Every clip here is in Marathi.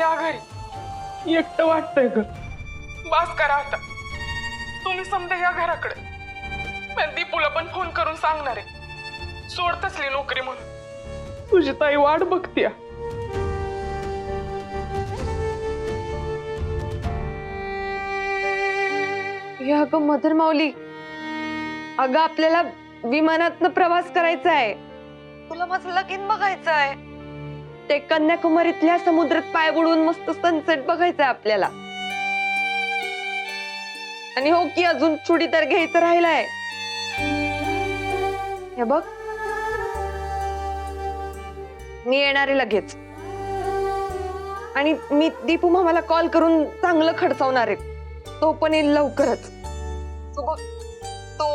या घरी. एकटं वाटतंय ग. बास करा आता. तुम्ही समजा या घराकडे. पण दीपूला पण फोन करून सांगणार आहे. सोड तसली नोकरी म्हणून. तुझी ताई वाट बघतीय. अगं मदर माऊली, अगं आपल्याला विमानातनं प्रवास करायचा आहे. तुला माझं लगीन बघायचं आहे. ते कन्याकुमारीतल्या समुद्रात पाय बुडवून मस्त सनसेट बघायचंय आपल्याला. आणि हो की अजून चुडीदार घ्यायचं राहिलाय. हे बघ, मी येणारे लगेच. आणि मी दीपू मामाला कॉल करून चांगलं खडसावणार आहे. तो पण येईल लवकरच. तू बघ, तू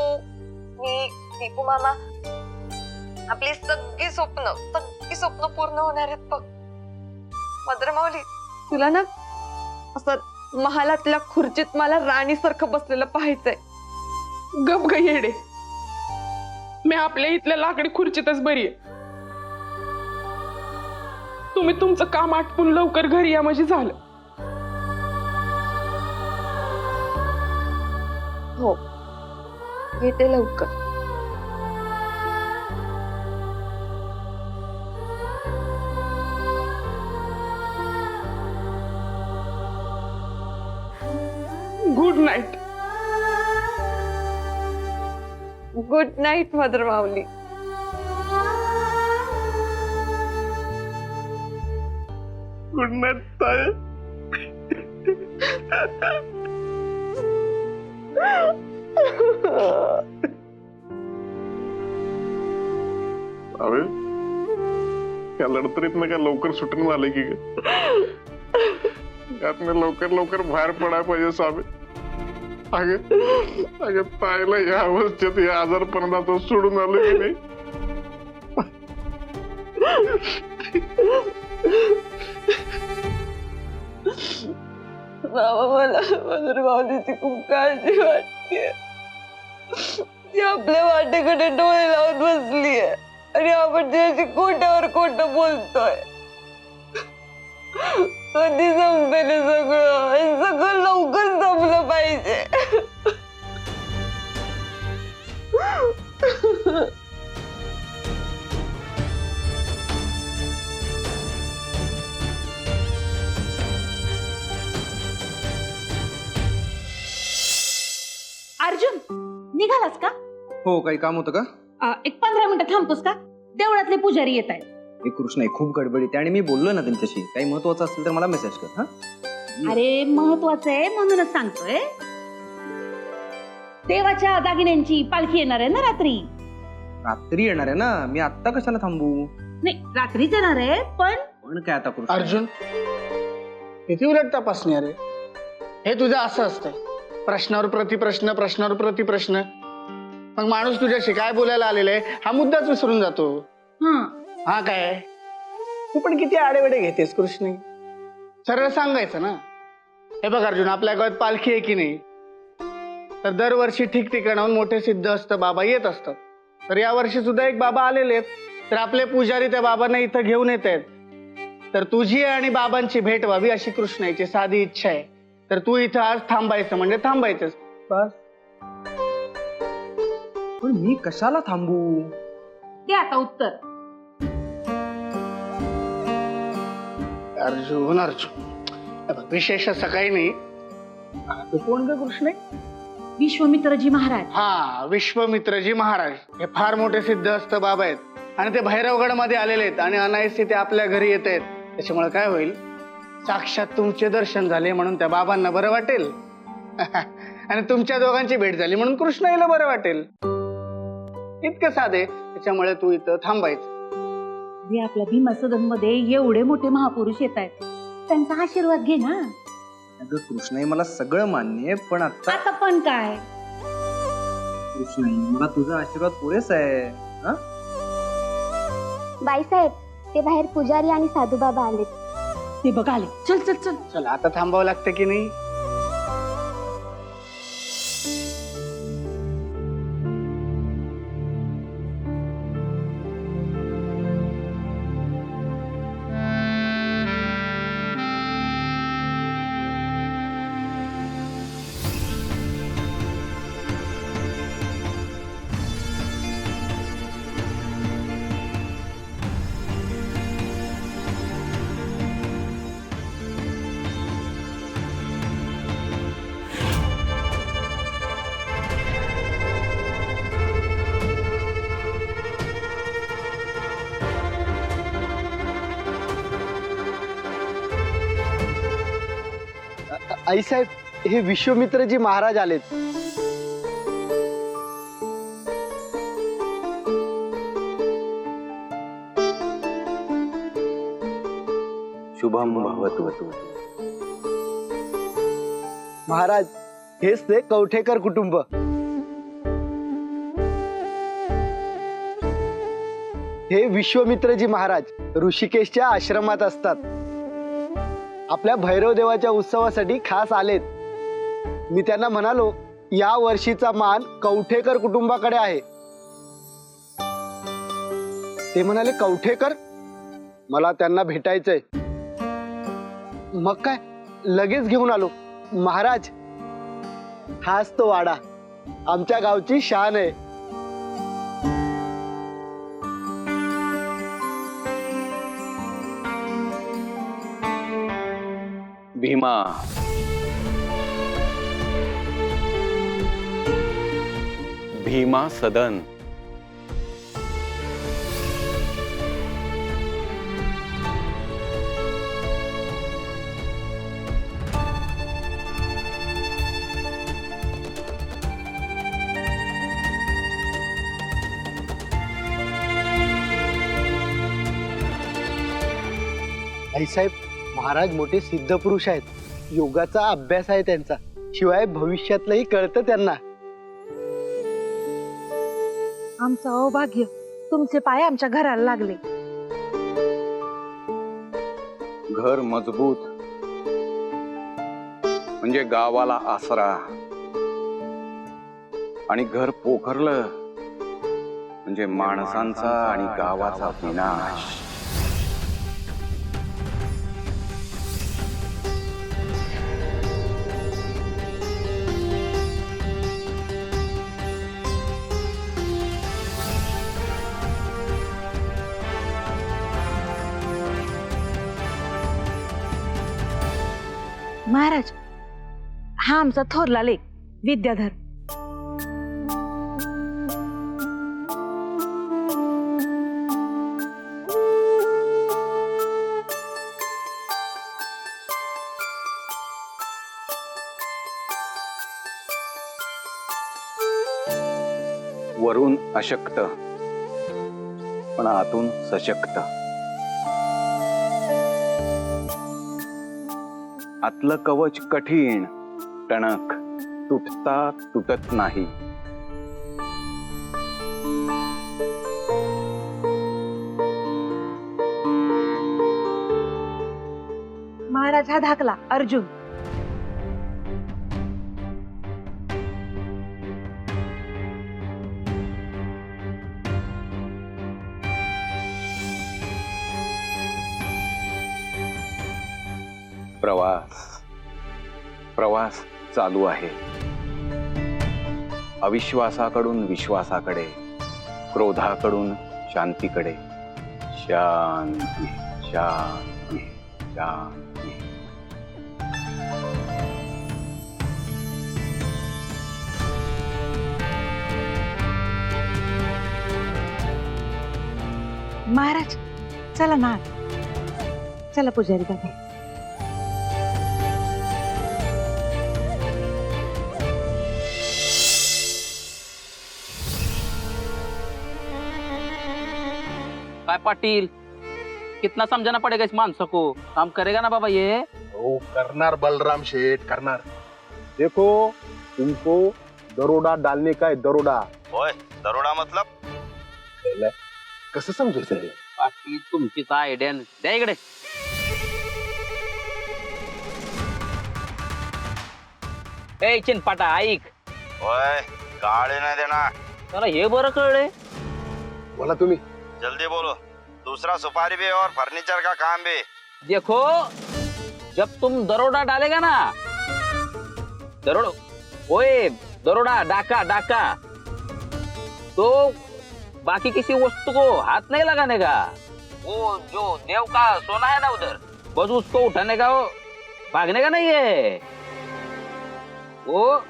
मी दीपू मामा आपली सगळी स्वप्न पूर्ण होणार आहेत बघ. मदर माऊली, तुला ना असं महालातल्या खुर्चीत मला राणीसारखं बसलेलं पाहायचंय. गप ग येडे. मी आपल्या इथल्या लाकडी खुर्चीतच बरी आहे. तुम्ही तुमचं काम आटपून लवकर घरी या म्हणजे झालं. हो, येते लवकर. Good night. Good night mother माऊली. गुड नाईट ताई. अरे या लढतरीतनं काय लवकर सुटून आले की यातनं लवकर बाहेर पडायला पाहिजे साहेब. अगं ताईला या अवस्थेत या आजारपणात सोडून आलो की नाही. बाबा, मला मदर माऊलीची खूप काळजी वाटते. ती आपल्या वाटेकडे डोळे लावून बसलीये आणि आपण त्याची खोट्यावर खोटं बोलतोय. कधी संपेल सगळं लवकर संपलं पाहिजे. अर्जुन, निघालास का? हो, काही काम होतं का? एक 15 मिनिटं थांबतोस का? देवळातले पुजारी येत आहेत. कृष्ण खूप गडबडीत आणि मी बोललो ना त्यांच्याशी. काही महत्वाचं असेल तर मला मेसेज कर. हा, अरे महत्वाचं आहे म्हणूनच सांगतोय. देवाच्या दागिन्यांची पालखी येणार आहे ना रात्री. रात्री येणार आहे ना. मी आत्ता कशाला थांबू? नाही, रात्रीच येणार आहे. पण काय आता कृष्ण? अर्जुन, किती उलट तपासणी अरे. हे तुझं असं असतंय, प्रश्नावर प्रतिप्रश्न, प्रश्नावर प्रतिप्रश्न. मग माणूस तुझ्याशी काय बोलायला आलेला आहे हा मुद्दाच विसरून जातो. हा काय, तू पण किती आडेवेडे घेतेस कृष्ण. सरळ सांगायचं ना. हे बघ अर्जुन, आपल्या गावात पालखी आहे की नाही, तर दरवर्षी ठिकठिकाणाहून मोठे सिद्धहस्त बाबा येत असतात. तर या वर्षी सुद्धा एक बाबा आलेले आहेत. तर आपले पुजारी त्या बाबांना इथं घेऊन येत आहेत. तर तुझी आणि बाबांची भेट व्हावी अशी कृष्णाची साधी इच्छा आहे. तर तू इथं आज थांबायचं म्हणजे थांबायचंच बस. पण मी कशाला थांबू? दे आता उत्तर. अर्जुन विशेष असं काही नाही. तू कोण ग कृष्ण? विश्वामित्रजी महाराज. हा, विश्वामित्रजी महाराज हे फार मोठे सिद्धहस्त बाबा आहेत. आणि ते भैरवगड मध्ये आलेले आहेत आणि अनायासे ते आपल्या घरी येत आहेत. त्याच्यामुळे काय होईल, साक्षात तुमचे दर्शन झाले म्हणून त्या बाबांना बरं वाटेल. आणि तुमच्या दोघांची भेट झाली म्हणून कृष्णाईला बरं वाटेल. इतकं साधे. त्याच्यामुळे तू इथं थांबायचं. आपल्या भीमा सदन मध्ये एवढे मोठे महापुरुष येत आहेत, त्यांचा आशीर्वाद घे ना. अगं कृष्णाई, मला सगळं मान्य आहे, पण आता पण काय कृष्णाई, मला तुझा आशीर्वाद पुरेसा आहे. बाईसाहेब, ते बाहेर पुजारी आणि साधूबाबा आलेत. ते बघ आले. चल चल चल चल, आता थांबावं लागतं की नाही. आईसाहेब हे विश्वामित्रजी महाराज आलेत. शुभम भवतु. महाराज हेच ते कवठेकर कुटुंब. हे विश्वामित्रजी महाराज ऋषिकेशच्या आश्रमात असतात. आपल्या भैरव देवाच्या उत्सवासाठी खास आलेत. मी त्यांना म्हणालो या वर्षीचा मान कवठेकर कुटुंबाकडे आहे. ते म्हणाले कवठेकर, मला त्यांना भेटायचंय. मग काय लगेच घेऊन आलो. महाराज हाच तो वाडा, आमच्या गावची शान आहे. भीमा, भीमा सदन. आईसाहेब महाराज मोठे सिद्ध पुरुष आहेत. योगाचा अभ्यास आहे त्यांचा. शिवाय भविष्यातलंही कळतं त्यांना. आमचं अभाग्य तुमचे पाय आमच्या घराला लागले. घर मजबूत म्हणजे गावाला आसरा, आणि घर पोखरलं म्हणजे माणसांचा आणि गावाचा विनाश. महाराज हा आमचा थोरला लेक विद्याधर. वरून अशक्त पण आतून सशक्त. आतलं कवच कठीण, टणक, तुटता तुटत नाही. महाराज हा धाकला अर्जुन. प्रवास चालू आहे. अविश्वासाकडून विश्वासाकडे, क्रोधाकडून शांतीकडे. शांती शांती शांती. महाराज चला ना, चला पुजारी दादा. काय पाटील, कितना समझाना पड़ेगा इस मानसों को. काम करेगा ना बाबा ये. हो करणार बलराम शेठ करणार. देखो तुमको दरोडा डालने का है, दरोडा. ओए दरोडा मतलब कसं समजायचं हे? पाटील तुमचीच आयडिया द्या इकडे. ए चिनपाटा ऐक, ओए गाड़ी नहीं देना. त्याला हे बरं कळलंय. बोला तुम्ही. जल्दी बोलो. दूसरा सुपारी भी और फर्नीचर का काम भी. देखो जब तुम दरोड़ा डालेगा ना, दरोड़ा, ओए दरोड़ा डाका डाका, तो बाकी किसी वस्तु को हाथ नहीं लगाने का. वो जो देव का सोना है ना उधर, बस उसको उठाने का, वो भागने का नहीं है. वो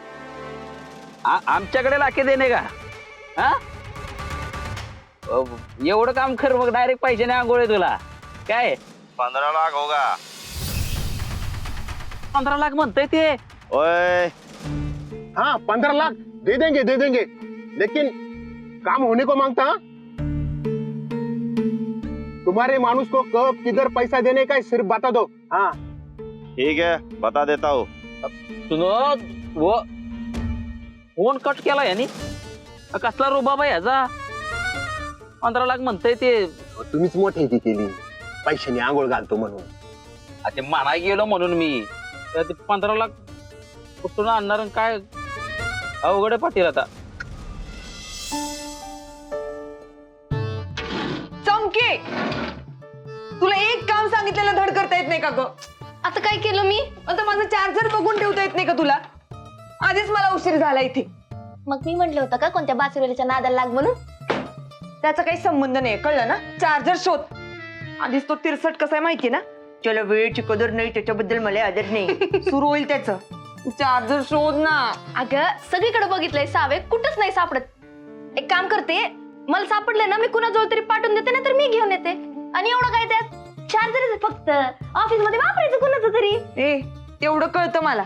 आमच्याकडे लाके देणे का. हा एवढं काम कर, मग डायरेक्ट पैसे नाही आंघोळे तुला काय. 15 लाख होगा. 15 लाख म्हणतंय ते. ओए हाँ 15 लाख दे देंगे लेकिन काम होने को मांगता हाँ? तुम्हारे मानुस को कब किधर पैसा देने का है, सिर्फ बता दो. हाँ ठीक है बता देता हूँ. सुनो वो फोन कट केला यानी कसला रुबाब आहे ह्याचा. 15 लाख म्हणतंय ते. तुम्हीच मोठी केली पैशाने आंघोळ घालतो म्हणून. ते म्हणाय गेलो म्हणून मी. तर ते 15 लाख कुठून आणणार आणि काय अवघड आहे पाटील आता. चमके, तुला एक काम सांगितलेलं धड करता येत नाही का ग? आता काय केलं मी? आता माझं चार्जर बघून ठेवता येत नाही का तुला? आधीच मला उशीर झाला इथे. मग मी म्हटलं होतं का कोणत्या बासुरीच्या नादाला लाग म्हणून? त्याचा काही संबंध नाही, कळलं ना? चार्जर शोध. आधीच तो तिरसट कसा आहे माहितीये ना? चला वेळेची कदर नाही, त्याच्याबद्दल मला आदर नाही. सुरू होईल त्याचं. चार्जर शोध ना. अगं सगळीकडे बघितलंय सावे, कुठंच नाही सापडत. एक काम करते, मला सापडले ना मी कुणाजवळ तरी पाठवून देते ना, तर मी घेऊन येते. आणि एवढं काय त्यात चार्जर फक्त ऑफिस मध्ये वापरायचं कुणाचं तरी. ए तेवढं कळतं मला.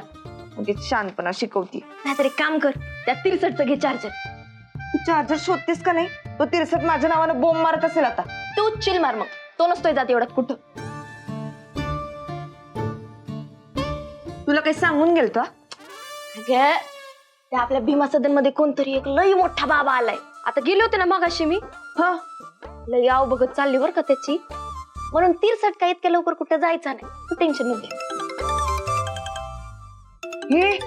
म्हणजे शानपणा शिकवती. नाहीतर एक काम कर, त्या 63चं घे चार्जर. तू चार्जर शोधतेस का नाही? तो 63 माझ्या नावानं बोंब मारत असेल आता. तू चिल मार मग, तो नसतोय जात एवढ्यात कुठं. तुला काही सांगून गेलतो? अगं त्या आपल्या भीमा सदन मध्ये कोणतरी एक लई मोठा बाबा आलाय. आता गेले होते ना मगाशी मी. हा लई आव बघत चालली बर का त्याची. म्हणून 63 काय इतक्या लवकर कुठं जायचं नाही. तू टेन्शन नको. हे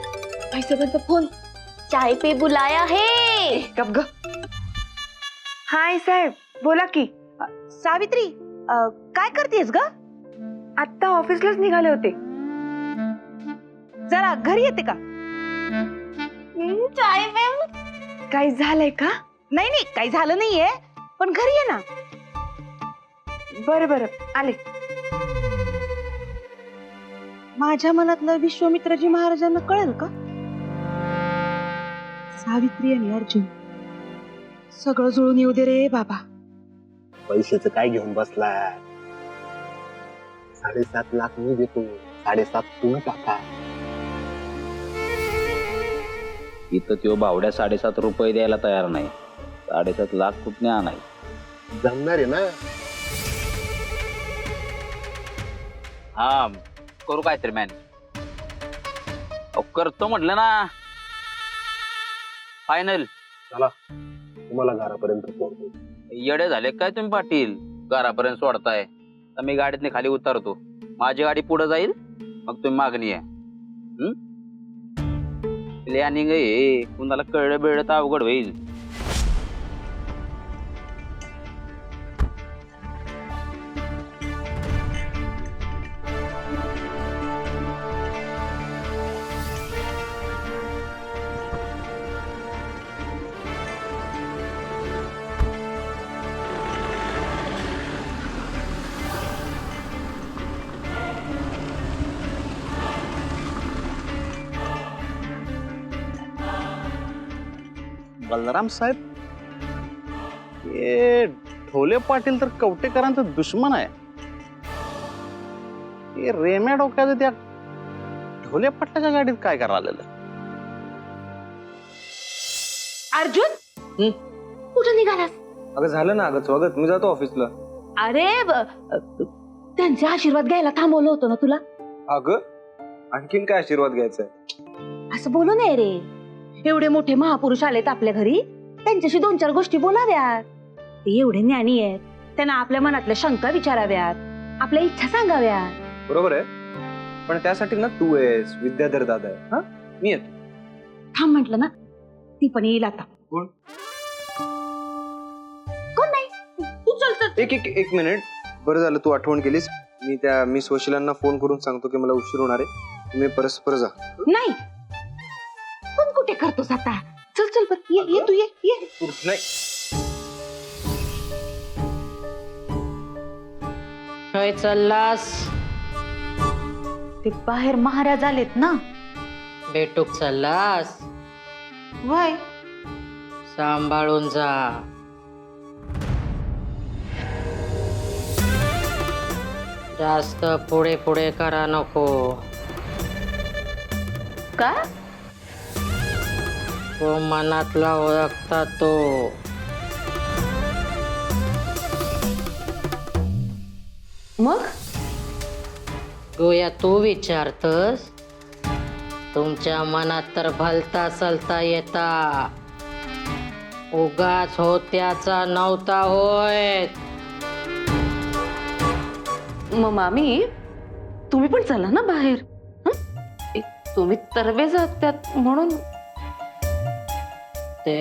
भाईसाहेबांचा फोन. चाय पे बुलाया है. गप ग. हाय साहेब, बोला की. सावित्री काय करतेस ग? आता ऑफिसलाच निघाले होते. जरा घरी येते का? चाय पे. काही झालंय का? नाही नाही काही झालं नाहीये, पण घरी ये ना. बरं बरं आले. माझ्या मनातलं विश्वामित्रजी महाराजांना कळेल का? सावित्री आणि अर्जुन सगळं जुळून येऊ दे रे बाबा. पैशाचं काय घेऊन बसला? 7.5 लाख मी देतो, 7.5 तुम्ही टाका. इथं तो बावड्या 7.5 रुपये द्यायला तयार नाही. 7.5 लाख कुठने आणाय? जमणार आहे ना? हा करू काहीतरी मॅन. करतो म्हटलं ना. फायनल. चला तुम्हाला घरापर्यंत पोहोचतो. येडे झाले काय तुम्ही पाटील? घरापर्यंत सोडताय तर मी गाडीतने खाली उतरतो. माझी गाडी पुढे जाईल, मग तुम्ही मागणी आहे. प्लॅनिंग हे कुणाला कळलं बेळलं तर अवघड होईल. बलराम साहेब, हे ढोले पाटील तर कवटेकरांचा दुश्मन आहे. हे रेम्या डोक्याचं त्या ढोले पाटलाच्या गाडीत काय करायला आलेलं? अर्जुन कुठं निघालास? अगं झालं ना, अगं स्वागत. मी जातो ऑफिसला. अरे त्यांचे आशीर्वाद घ्यायला थांबवलं होतं ना तुला. अगं आणखीन काय आशीर्वाद घ्यायचा? असं बोलू नये रे. एवढे मोठे महापुरुष आलेत आपल्या घरी, त्यांच्याशी 2-4 गोष्टी बोलाव्यात. ते एवढे ज्ञानी आहेत, त्यांना आपल्या मनातल्या शंका विचाराव्यात, आपल्या इच्छा सांगाव्यात. बरोबर आहे, पण त्यासाठी ना तू आहेस, विद्याधर दादा आहे. हा मी येतो. थांब म्हटलं ना, ती पण येईल आता. कोण? कोण नाही, तू चल चल. एक मिनिट. बरं झालं तू आठवण केलीस. मी त्या मिस वशिलांना फोन करून सांगतो की मला उशीर होणार आहे. तुम्ही परस्पर जा. नाही, कोण कुठे करतोस आता? चल चल बरं, ये तू ये. नाही काय चाललास? ते बाहेर महाराज आलेत ना. भेटूक चाललास? वय सांभाळून जा. जास्त पुढे पुढे करा नको. का? तो मनातला ओळखता तो. मग गोया तू विचारतस? तुमच्या मनात तर भलता सलता येता, उगाच होत्याचा नव्हता होय. मामी तुम्ही पण चला ना बाहेर. तुम्ही तरवे जात्यात म्हणून. ते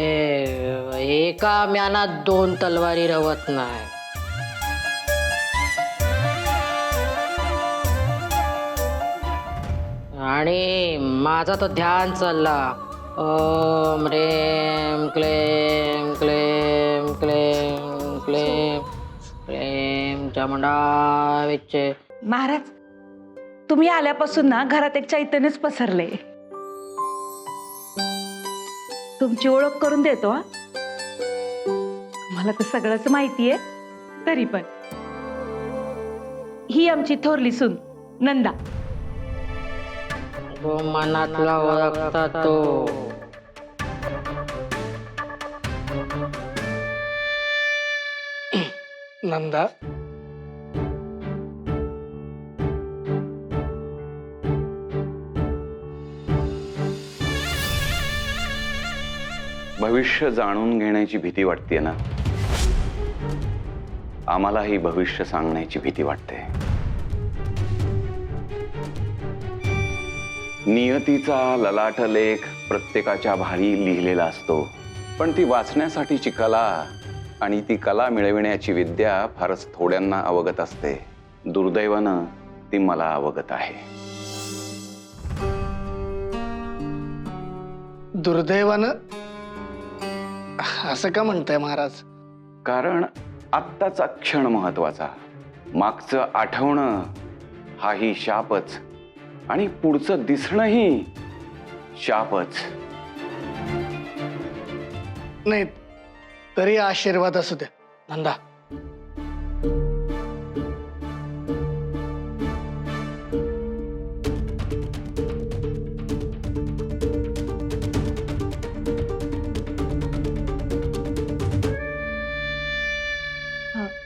एका म्यानात दोन तलवारी रवत नाही. आणि माझा तो ध्यान चालला. ओम रेम क्लेम क्लेम क्लेम क्लेम क्लेम चामुंडा विच्चे. महाराज, तुम्ही आल्यापासून ना घरात एक चैतन्यच पसरले. तुमची ओळख करून देतो. हा, मला तर सगळंच माहितीये, तरी पण ही आमची थोरली सून नंदा. तो मनातला ओळखता तो. नंदा, भविष्य जाणून घेण्याची भीती वाटते ना, आम्हालाही भविष्य सांगण्याची भीती वाटते. नियतीचा ललाट लेख प्रत्येकाच्या भारी लिहिलेला असतो, पण ती वाचण्यासाठीची कला आणि ती कला मिळविण्याची विद्या फारच थोड्यांना अवगत असते. दुर्दैवानं ती मला अवगत आहे. दुर्दैवानं असं का म्हणताय महाराज? कारण आत्ताचा क्षण महत्वाचा, मागचं आठवणं हाही शापच, आणि पुढचं दिसणंही शापच. नाही तरी आशीर्वाद असू द्या नंदा.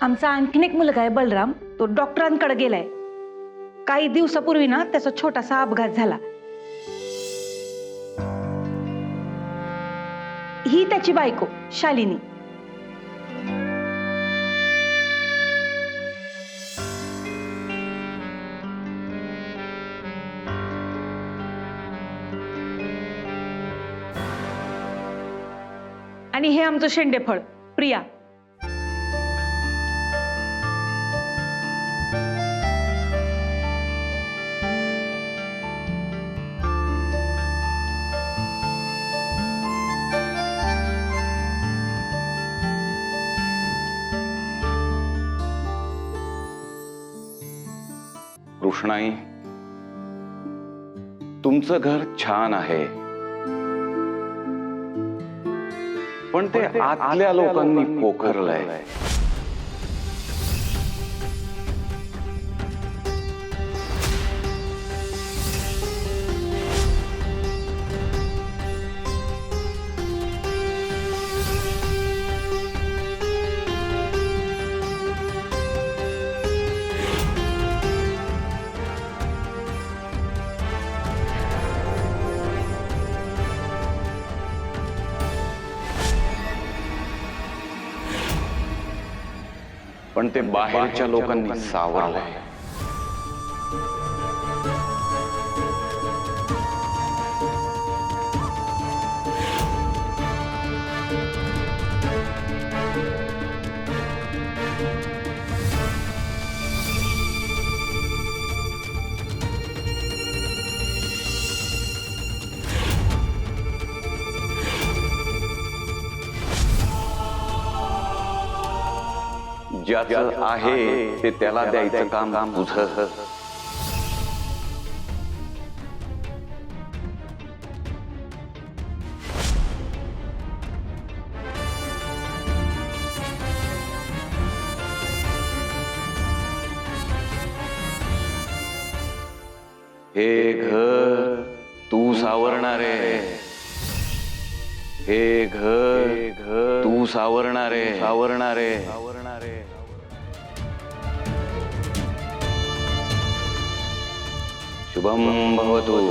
आमचा आणखीन एक मुलगा आहे बलराम, तो डॉक्टरांकडे गेलाय. काही दिवसापूर्वी ना त्याचा छोटासा अपघात झाला. ही त्याची बायको शालिनी. आणि हे आमचं शेंडेफळ प्रिया. कृष्णाई, तुमचं घर छान आहे, पण ते आतल्या लोकांनी पोखरलंय. पण ते बाहेरच्या लोकांनी सावरलंय. ज्याचं आहे ते त्याला द्यायचं काम तुझं. हे घर तुझं सावरणारे, हे घर तू सावरणारे, सावरणारे, सावरणारे. शुभम भवतु.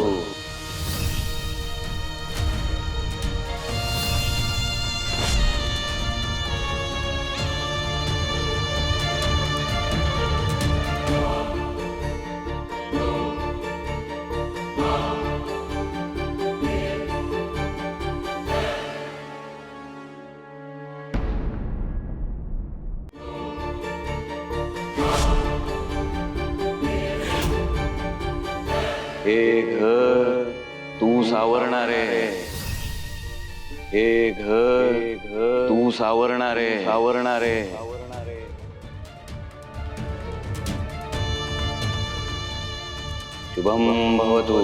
हे घर तू सावरणारे, हे घर तू सावरणारे, सावरणारे. शुभम भवतु.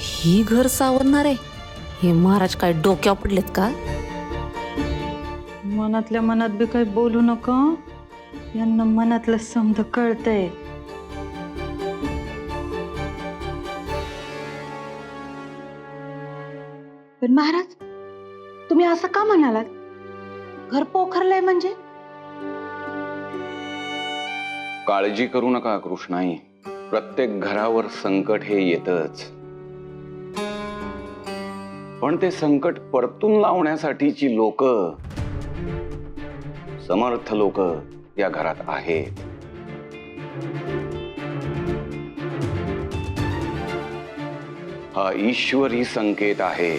ही घर सावरणार आहे? हे महाराज काय डोक्यावर पडलेत का? मनातल्या मनात बी काही बोलू नका, यांना मनातलं समज कळतंय. पण महाराज, तुम्ही असं का म्हणालात? घर पोखरलंय म्हणजे? काळजी करू नका कृष्णाई, प्रत्येक घरावर संकट हे येतच, पण ते संकट परतून लावण्यासाठीची लोक, समर्थ लोक या घरात आहेत. हा ईश्वरी संकेत आहे.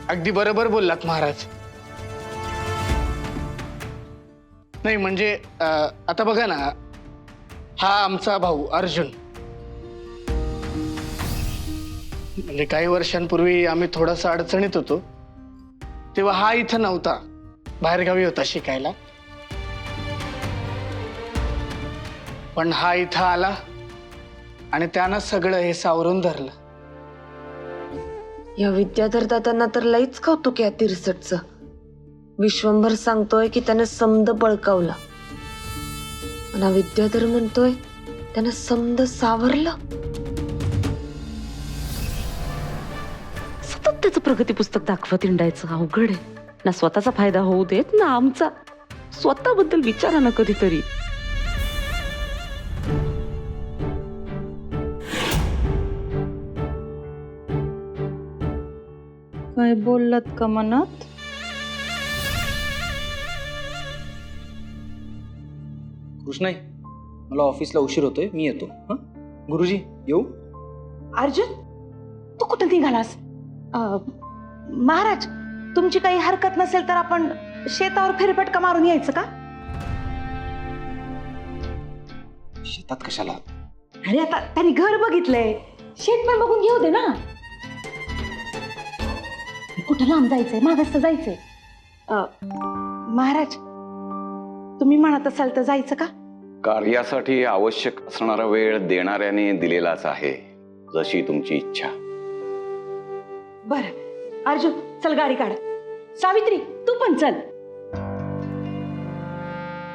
अगदी बरोबर बोललात महाराज. नाही म्हणजे आता बघा ना, हा आमचा भाऊ अर्जुन. म्हणजे काही वर्षांपूर्वी आम्ही थोडासा अडचणीत होतो, तेव्हा हा इथं नव्हता, बाहेरगावी होता शिकायला. पण हा इथं आला आणि त्यानं सगळं हे सावरून धरलं. या विद्याधर दादांना तर लईच कौतुक या तिरसटचं. विश्वंभर सांगतोय की त्याने समद बळकावला, आणि विद्याधर म्हणतोय त्याने समद सावरलं. सतत त्याचं प्रगती पुस्तक दाखवत हिंडायचं अवघड आहे ना. स्वतःचा फायदा होऊ देत ना आमचा. स्वतःबद्दल विचारा ना कधीतरी. काय बोललात का मनात? कृष्णाई, मला ऑफिसला उशीर होतोय, मी येतो. हं? गुरुजी येऊ? अर्जुन, तू कुठं निघालास? महाराज, तुमची काही हरकत नसेल तर आपण शेतावर फेरफटका मारून यायचं का? शेतात कशाला? अरे आता त्यांनी घर बघितलंय, शेत पण बघून घेऊ दे ना. कुठं लांब जायचंय, मागस्त जायचंय. महाराज, तुम्ही म्हणत असाल तर जायचं का? कार्यासाठी आवश्यक असणारा वेळ देणाऱ्याने दिलेलाच आहे, जशी तुमची इच्छा. बरं अर्जुन, चल गाडी काढ. सावित्री, तू पण चल.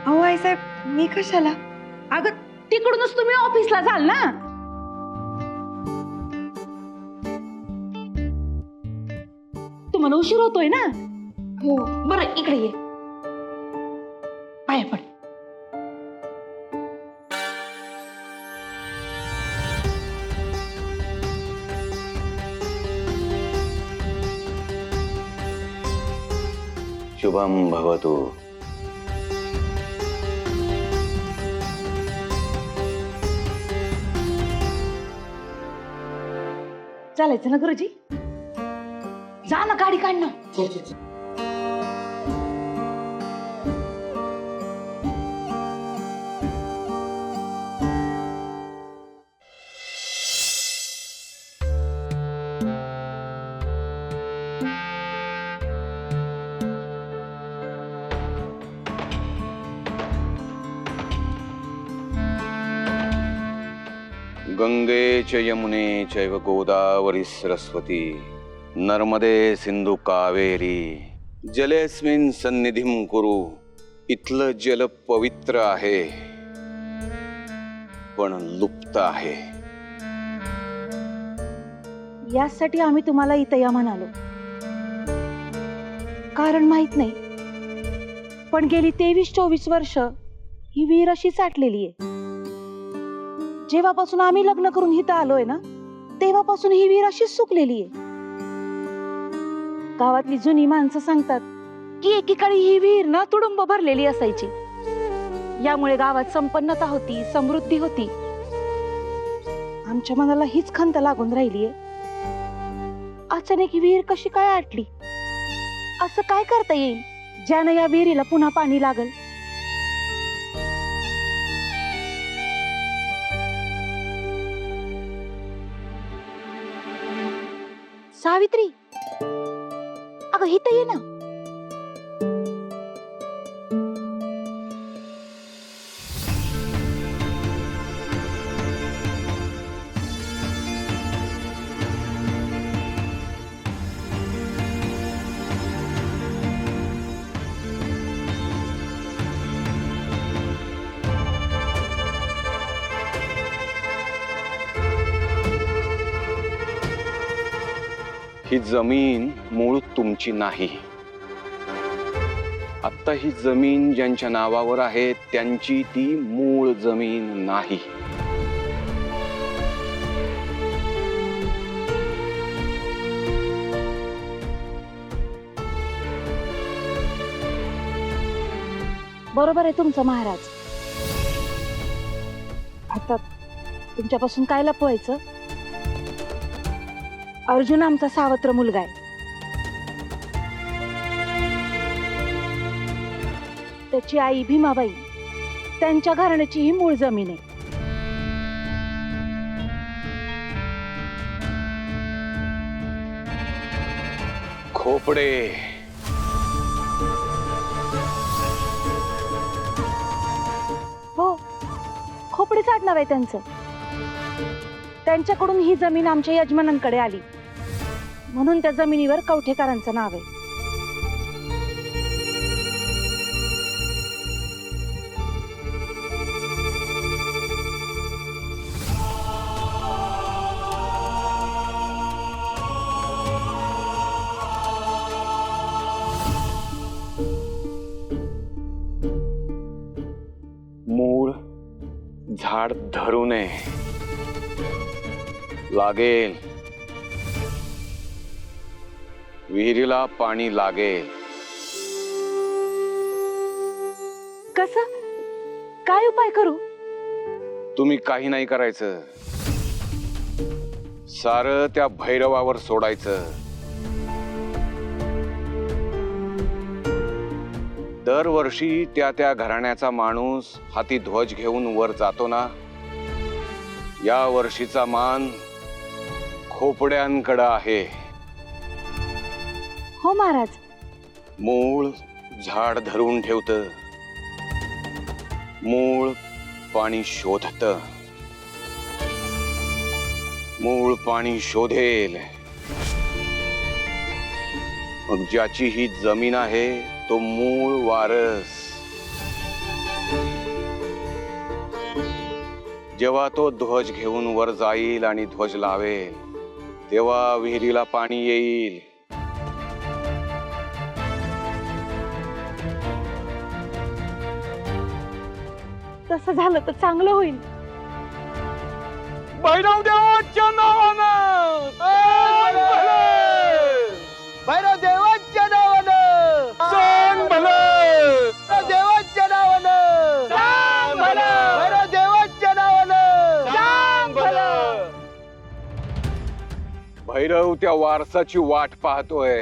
अहो आईसाहेब, मी कशाला? अगं तिकडूनच तुम्ही ऑफिसला जाल ना. तुम्हाला उशीर होतोय ना. हो बरं, इकडे ये, पाया पड. शुभम भवतु. चालायचं ना गुरुजी? जा ना, गाडी काढ ना. गंगे च यमुने चैव गोदावरी सरस्वती नर्मदे सिंधू कावेरी जलेस्मिन सन्निधिं कुरु. इथलं जल पवित्र आहे पण लुप्त आहे. यासाठी आम्ही तुम्हाला इथं या म्हणालो. कारण माहित नाही, पण गेली 23-24 वर्ष ही विहीर अशी साठलेली आहे. जेव्हापासून आम्ही लग्न करून इथं आलोय ना, तेव्हापासून ही विहीर अशीच सुकलेली आहे. गावातली जुनी माणसं सांगतात की एकेकाळी ही विहीर ना तुडुंब भरलेली असायची. यामुळे गावात संपन्नता होती, समृद्धी होती. आमच्या मनाला हीच खंत लागून राहिलीये. अचानक ही विहीर कशी काय आटली? असं काय करता येईल ज्यानं या विहिरीला पुन्हा पाणी लागल? सावित्री, अगं इथं ये ना. ही जमीन मूळ तुमची नाही. आता ही जमीन ज्यांच्या नावावर आहे त्यांची ती मूळ जमीन नाही. बरोबर आहे तुमचं महाराज. आता तुमच्यापासून काय लपवायचं? अर्जुन आमचा सावत्र मुलगा आहे. त्याची आई भीमाबाई, त्यांच्या घराण्याची ही मूळ जमीन आहे. खोपडे, हो, खोपडे चाटणार आहे त्यांचं. त्यांच्याकडून ही जमीन आमच्या यजमानांकडे आली, म्हणून त्या जमिनीवर कवठेकरांचं नाव आहे. मूळ झाड धरू नये. लागेल विहिरीला पाणी लागेल. कसं? काय उपाय करू? तुम्ही काही नाही करायचं. सारं त्या भैरवावर सोडायचं. दरवर्षी त्या त्या घराण्याचा माणूस हाती ध्वज घेऊन वर जातो ना, या वर्षीचा मान खोपड्यांकडे आहे. हो महाराज. मूळ झाड धरून ठेवतं, मूळ पाणी शोधतं. मूळ पाणी शोधेल, मग ज्याची ही जमीन आहे तो मूळ वारस. जेव्हा तो ध्वज घेऊन वर जाईल आणि ध्वज लावेल, तेव्हा विहिरीला पाणी येईल. तसं झालं तर चांगलं होईल. भैरव देवाच्या नावानं, भैरव देवाच्या नावानं, सांग भलं. देवाच्या नावानं, सांग भलं. भैरव देवाच्या नावानं, सांग भलं. भैरव त्या वारसाची वाट पाहतोय.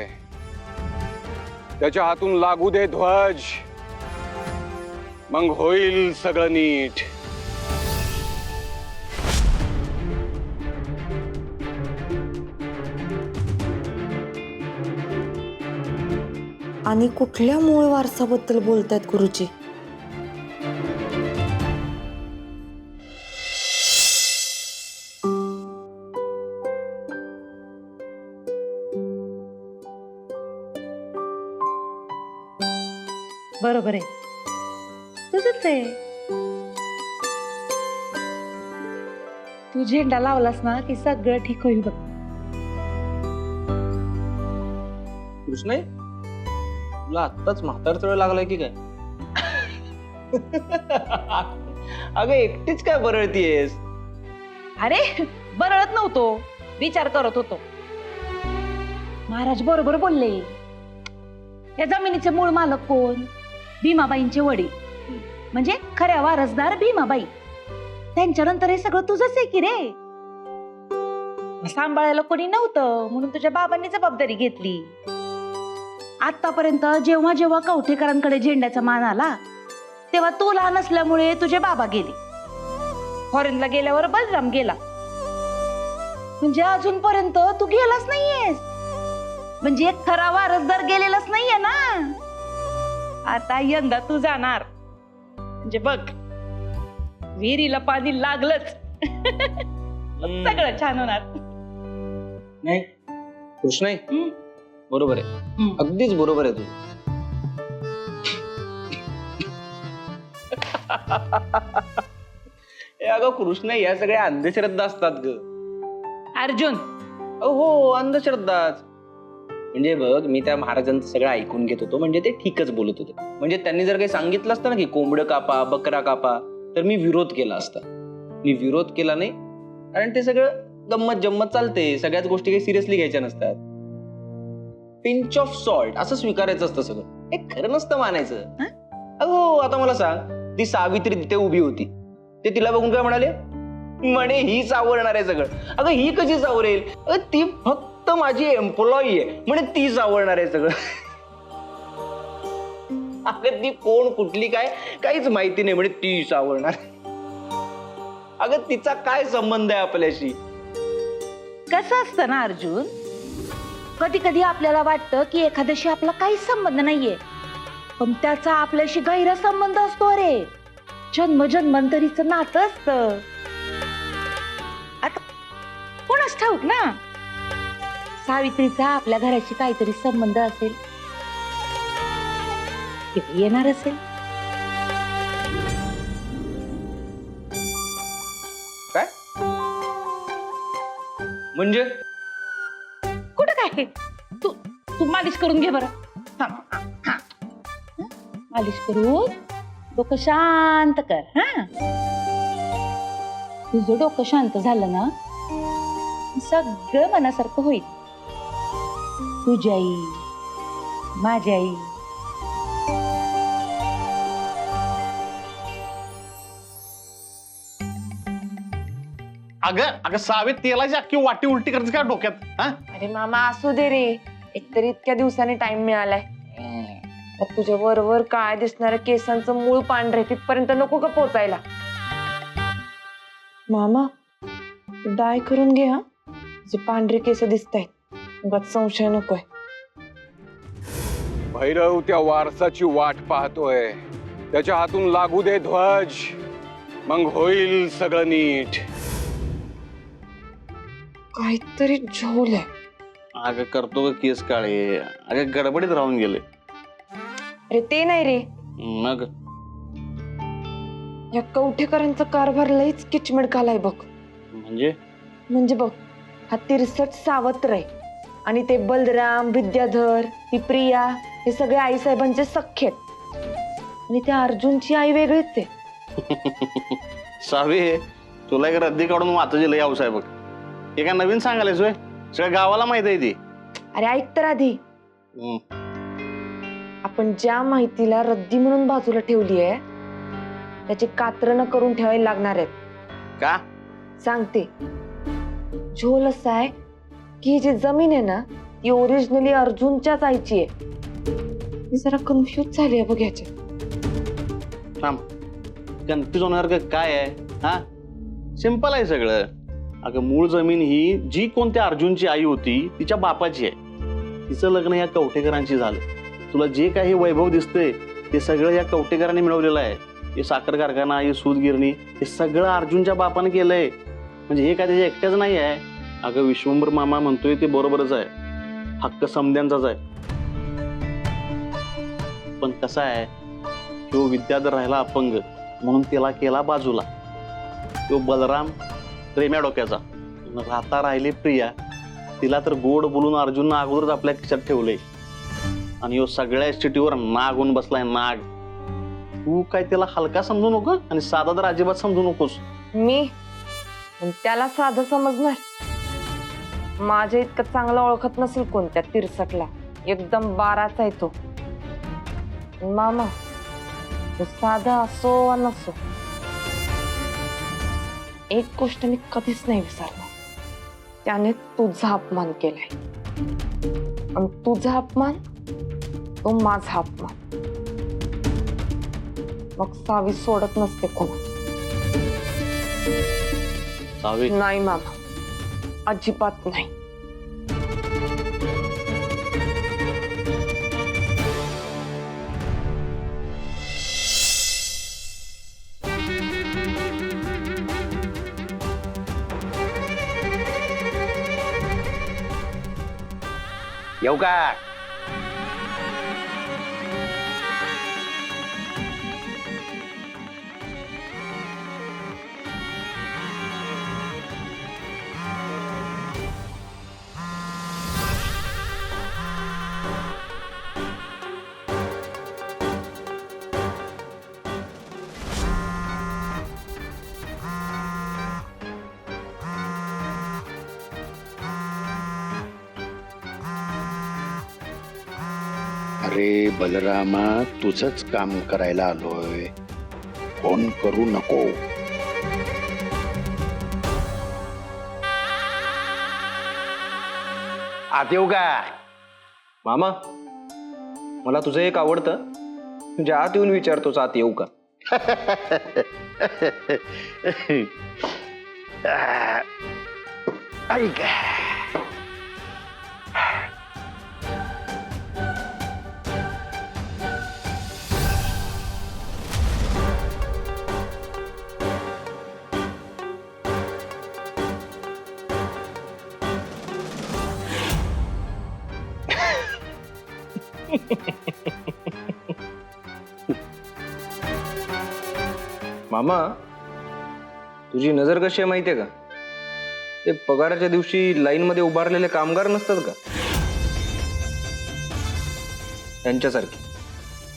त्याच्या हातून लागू दे ध्वज, मग होईल सगळं नीट. आणि कुठल्या मूळ वारसाबद्दल बोलतायत गुरुजी? बरोबर आहे, तुझंच आहे. तू झेंडा लावलास ना की सगळं ठीक होईल बघ. कृष्ण तुला आत्ताच म्हातार तळ लागलाय की काय? अगं एकटीच काय बरळतीयेस? अरे बरळत नव्हतो, विचार करत होतो. महाराज बरोबर बोलले. या जमिनीचे मूळ मालक कोण? भीमाबाईंचे वडील, म्हणजे खऱ्या वारसदार भीमाबाई. त्यांच्यानंतर हे सगळं तुझंच आहे की रे. सांभाळायला कोणी नव्हतं म्हणून तुझ्या बाबांनी जबाबदारी घेतली. आतापर्यंत जेव्हा जेव्हा कवठेकरांकडे झेंड्याचा मान आला तेव्हा तू लहान असल्यामुळे तुझे बाबा गेले. फॉरेनला गेल्यावर बलराम गेला. म्हणजे अजूनपर्यंत तू गेलाच नाहीयेस. म्हणजे एक खरा वारसदार गेलेलाच नाहीये ना. आता यंदा तू जाणार म्हणजे बघ, विहिरीला पाणी लागलंच. सगळं छान होणार. नाही कृष्ण बरोबर आहे, अगदीच बरोबर आहे तू. अगं कृष्ण या सगळ्या अंधश्रद्धा असतात ग. अर्जुन हो अंधश्रद्धाच. म्हणजे बघ मी त्या महाराजांचं सगळं ऐकून घेत होतो, म्हणजे ते ठीकच बोलत होते. म्हणजे त्यांनी जर काही सांगितलं असतं ना की कोंबडं कापा बकरा कापा तर मी विरोध केला असता. मी विरोध केला नाही, कारण ते सगळं गंमत जम्मत चालते. सगळ्याच गोष्टी काही सिरियसली घ्यायच्या नसतात. पिंच ऑफ सॉल्ट असं स्वीकारायचं असतं सगळं. हे खरं नसतं मानायचं. अहो आता मला सांग, ती सावित्री तिथे उभी होती, ते तिला बघून काय म्हणाले? म्हणे ही सावरणार आहे सगळं. अगं ही कशी सावरेल? अगं ती फक्त माझी एम्प्लॉई आहे, म्हणे ती सावरणार आहे सगळं. अगं ती कोण कुठली काय काहीच माहिती नाही, म्हणे ती सावरणार. अगं तिचा काय संबंध आहे आपल्याशी? कसं असतं ना अर्जुन, कधी कधी आपल्याला वाटतं की एखाद्याशी आपला काहीच संबंध नाहीये, पण त्याचा आपल्याशी गैर संबंध असतो. रे जन्मजन्मांतरीचं नातं असतं. आता कोणाच ठाऊक ना, सावित्रीचा आपल्या घराशी काहीतरी संबंध असेल, किती येणार असेल. काय म्हणजे? कुठं काय? तू तू मालिश करून घे बरं. मालिश करून डोकं शांत कर. हा तुझं डोकं शांत झालं ना, सगळं मनासारखं होईल. तुझी आई, माझी आई. अगं अगं सावेत तेलाची अख्खी वाटी उलटी करायचं काय डोक्यात? हा अरे मामा असू दे रे, एकतरी इतक्या दिवसांनी टाइम मिळालाय. तुझ्या वरवर काय दिसणाऱ्या केसांचं मूळ पांढरे तिथपर्यंत नको का पोचायला? मामा डाय करून घे. हा जे पांढरे केस दिसत आहेत, संशय नकोय. भैरव त्या वारसाची वाट पाहतोय. त्याच्या हातून लागू दे ध्वज, मग होईल सगळं नीट. काहीतरी झोल आहे. अगं करतो ग केस काळे. अगं गडबडीत राहून गेले. अरे ते नाही रे, मग या कवठेकरांचा कारभार लईच किचमिड कालाय बघ. म्हणजे बघ, हा तिरसट सावत्र आहे आणि ते बलराम, विद्याधर, ती प्रिया, हे सगळे आईसाहेबांचे सख्खे आहेत. आणि त्या अर्जुनची आई वेगळीच आहे. सावे तुला एक रद्दी काढून वाचायची लय हौस आहे बघ. हे काय नवीन सांगायलास होय? सगळ्या गावाला माहित आहे ती. अरे ऐक तर आधी, आपण ज्या माहितीला रद्दी म्हणून बाजूला ठेवली आहे त्याची कात्रणं करून ठेवायला लागणार आहेत. का सांगते. झोल असा आहे की जी जमीन आहे ना ती ओरिजिनली अर्जुनच्याच आईची आहे. मी जरा कन्फ्युज झाली आहे बघ याच्यात. थांब, कन्फ्युज होण्यासारखं काय आहे? हा सिंपल आहे सगळं. अगं मूळ जमीन ही जी कोणत्या अर्जुनची आई होती तिच्या बापाची आहे. तिचं लग्न या कवठेकरांशी झालं. तुला जे काही वैभव दिसतंय ते सगळं या कवठेकरांनी मिळवलेलं आहे. हे साखर कारखाना, हे सूत गिरणी, हे सगळं अर्जुनच्या बापाने केलंय. म्हणजे हे काय त्याच्या एकट्याच नाही आहे. अगं विश्वंभर मामा म्हणतोय ते बरोबरच आहे. हक्क समद्यांचाच आहे. पण कसं आहे, तो विद्याधर राहिला अपंग म्हणून त्याला केला बाजूला. तो बलराम प्रेम्या डोक्याचा राहता राहिली प्रिया, तिला तर गोड बोलून अर्जुननं अगोदरच आपल्या खिशात ठेवले आणि ह्यो सगळ्या चिठीवर नाग होऊन बसलाय नाग. तू काय त्याला हलका समजू नको आणि साधा तर अजिबात समजू नकोस. मी त्याला साधं समजणार? माझ्या इतकं चांगलं ओळखत नसेल कोणत्या तिरसटला. एकदम बाराचा आहे तो. मामा तो साधा असो वा नसो, एक गोष्ट मी कधीच नाही विसरणार. त्याने तुझा अपमान केलाय आणि तुझा अपमान तो माझा अपमान. मग सावी सोडत नसते कोण. सावी नाही मामा, अजिबात नाही. येऊ का? अरे बलरामा, तुझंच काम करायला आलोय, फोन करू नको. आत येऊ का? मामा, मला तुझं एक आवडतं, म्हणजे आत येऊन विचारतोच आत येऊ का. ऐक, मामा, तुझी नजर कशी आहे माहितीये का? ते पगाराच्या दिवशी लाईन मध्ये उभारलेले कामगार नसतात का, त्यांच्यासारखी.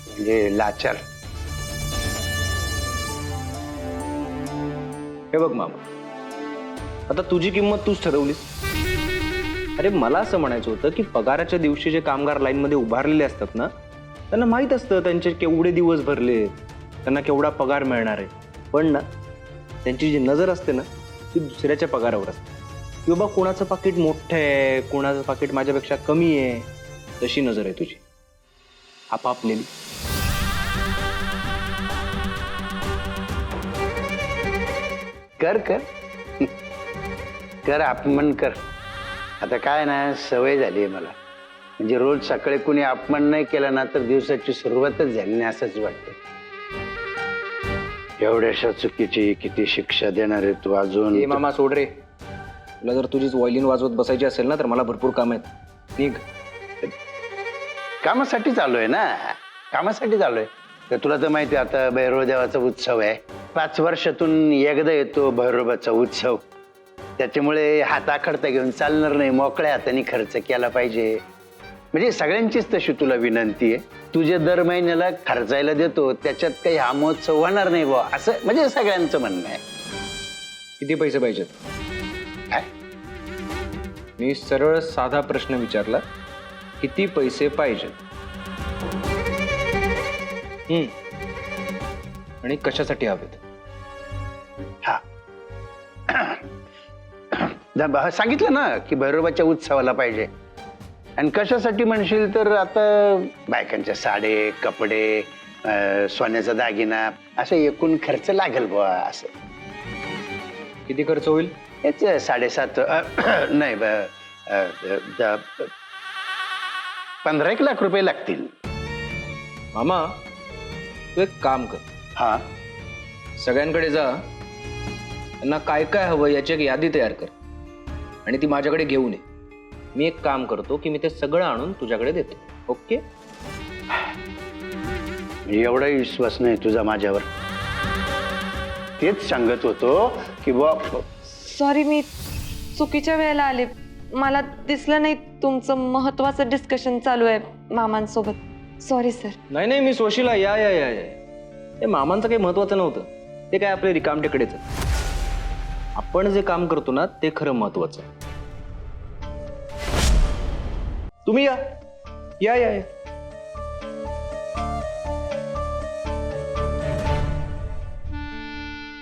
म्हणजे लाचार. हे बघ मामा, आता तुझी किंमत तूच ठरवलीस. अरे मला असं म्हणायचं होतं की पगाराच्या दिवशी जे कामगार लाईन मध्ये उभारलेले असतात ना, त्यांना माहित असतं त्यांचे केवढे दिवस भरले, त्यांना केवढा पगार मिळणार आहे. पण ना, त्यांची जी नजर असते ना, ती दुसऱ्याच्या पगारावर असते. की बाबा कोणाचं पाकिट मोठं आहे, कोणाचं पाकिट माझ्यापेक्षा कमी आहे, तशी नजर आहे तुझी, आपापलेली. कर कर कर, अपमान कर. आता काय ना, सवय झाली आहे मला. म्हणजे रोज सकाळी कुणी अपमान नाही केला ना, तर दिवसाची सुरुवातच झाली नाही असंच वाटतं. एवढ्याशा चुकीची किती शिक्षा देणार आहे तू अजून. ए मामा सोड रे, तुला जर तुझीच वॉयलिन वाजवत बसायची असेल ना, तर मला भरपूर काम आहेत. निघ. कामासाठी चालू ना, कामासाठी चालू आहे. तर तुला तर माहिती आहे, आता भैरव देवाचा उत्सव आहे. 5 वर्षातून एकदा येतो भैरवाचा उत्सव. त्याच्यामुळे हात आखडता घेऊन चालणार नाही, मोकळ्या हाताने खर्च केला पाहिजे. म्हणजे सगळ्यांचीच तशी तुला विनंती आहे. तुझे दर महिन्याला खर्चायला देतो, त्याच्यात काही हा महोत्सव होणार नाही बुवा, असं म्हणजे सगळ्यांचं म्हणणं आहे. किती पैसे पाहिजेत? काय? मी सरळ साधा प्रश्न विचारला, किती पैसे पाहिजेत? आणि कशासाठी हवेत? हा सांगितलं ना की भैरवाच्या उत्सवाला पाहिजे. आणि कशासाठी म्हणशील तर आता बायकांच्या साडे, कपडे, सोन्याचा दागिना, असं एकूण खर्च लागेल बुवा. असं किती खर्च होईल? हेच 7.5 नाही 15-1 लाख रुपये लागतील. मामा, तू एक काम कर. हा, सगळ्यांकडे जा, त्यांना काय काय हवं याची एक यादी तयार कर आणि ती माझ्याकडे घेऊन ये. मी एक काम करतो की मी ते सगळं आणून तुझ्याकडे देतो. ओके? एवढाही विश्वास नाही तुझा माझ्यावर. तेच सांगत होतो की सॉरी, मी चुकीच्या वेळेला आले. मला दिसलं नाही तुमचं महत्वाचं डिस्कशन चालू आहे मामांसोबत. Sorry sir. नाही नाही, मी सोशीला या या या या ते मामांचं काही महत्वाचं नव्हतं. ते काय आपले रिकामटेकडेच. आपण जे काम करतो ना ते खरं महत्वाचं. तुम्ही या या या या.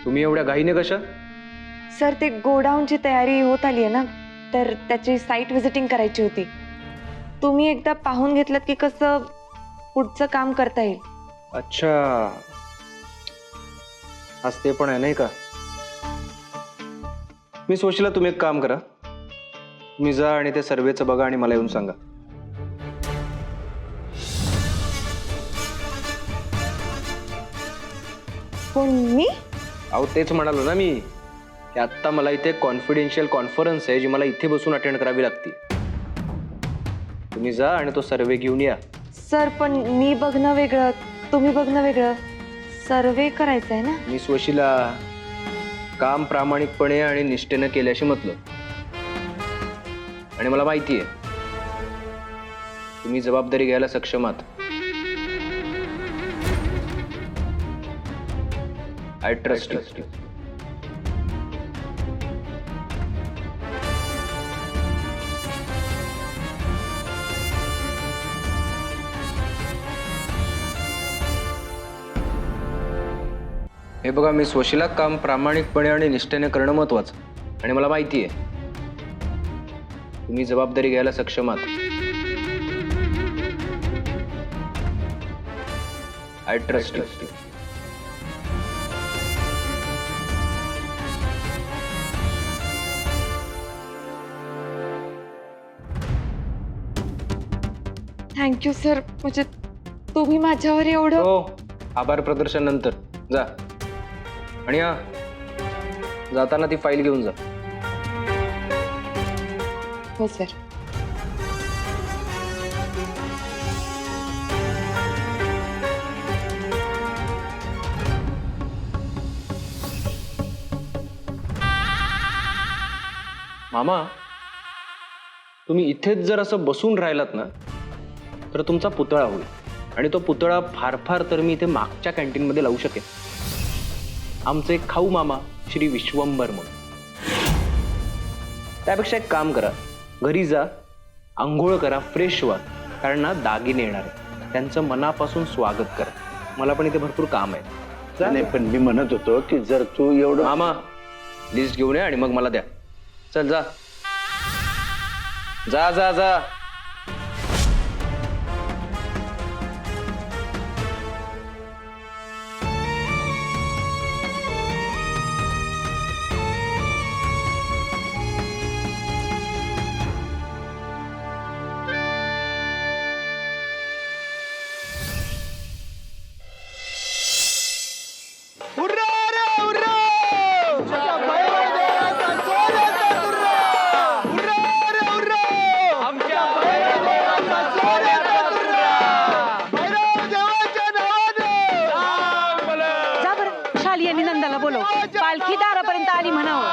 तुम्ही एवढ्या घाईने कशा? सर, ते गोडाऊनची तयारी होत आली आहे ना, तर त्याची साईट व्हिजिटिंग करायची होती. तुम्ही एकदा पाहून घेतलं की कसं पुढचं काम करता येईल. अच्छा, आज ते पण आहे नाही का? मी सोशीला तुम्ही एक काम करा, तुम्ही जा आणि ते सर्वेचं बघा आणि मला येऊन सांगा. कोण, मी? अहो तेच म्हणालो ना मी, की आत्ता मला इथे कॉन्फिडेन्शियल कॉन्फरन्स आहे जी मला इथे बसून अटेंड करावी लागते. तुम्ही जा आणि तो सर्वे घेऊन या. सर, पण मी बघणं वेगळं, तुम्ही बघणं वेगळं. सर्वे करायचं आहे ना. मी स्वशीला काम प्रामाणिकपणे आणि निष्ठेनं केल्याशी मतलब, आणि मला माहिती आहे तुम्ही जबाबदारी घ्यायला सक्षम आहात. I trust you. हे बघा, मी स्वशीला काम प्रामाणिकपणे आणि निष्ठेने करणं महत्वाचं, आणि मला माहिती आहे तुम्ही जबाबदारी घ्यायला सक्षम आहात. I trust you. Thank you sir. म्हणजे तुम्ही माझ्यावर एवढं. हो, आभार प्रदर्शन नंतर. जा आणि हा जाताना ती फाईल घेऊन जा. हो सर. मामा, तुम्ही इथेच जर असं बसून राहिलात ना तर तुमचा पुतळा होईल, आणि तो पुतळा फार फार तर मी इथे मागच्या कॅन्टीनमध्ये लावू शकेन. आमचे एक खाऊ मामा श्री विश्वंभर म्हणून. त्यापेक्षा एक काम करा, घरी जा, आंघोळ करा, फ्रेश व्हा, कारण ना दागिने येणार आहे. त्यांचं मनापासून स्वागत करा. मला पण इथे भरपूर काम आहे. नाही, पण मी म्हणत होतो की जर तू एवढं. मामा, लिस्ट घेऊन या आणि मग मला द्या. चल जा जा जा जा. जा बरं, शाली यांनी नंदाला बोलव. पालखी दारापर्यंत आली म्हणावं.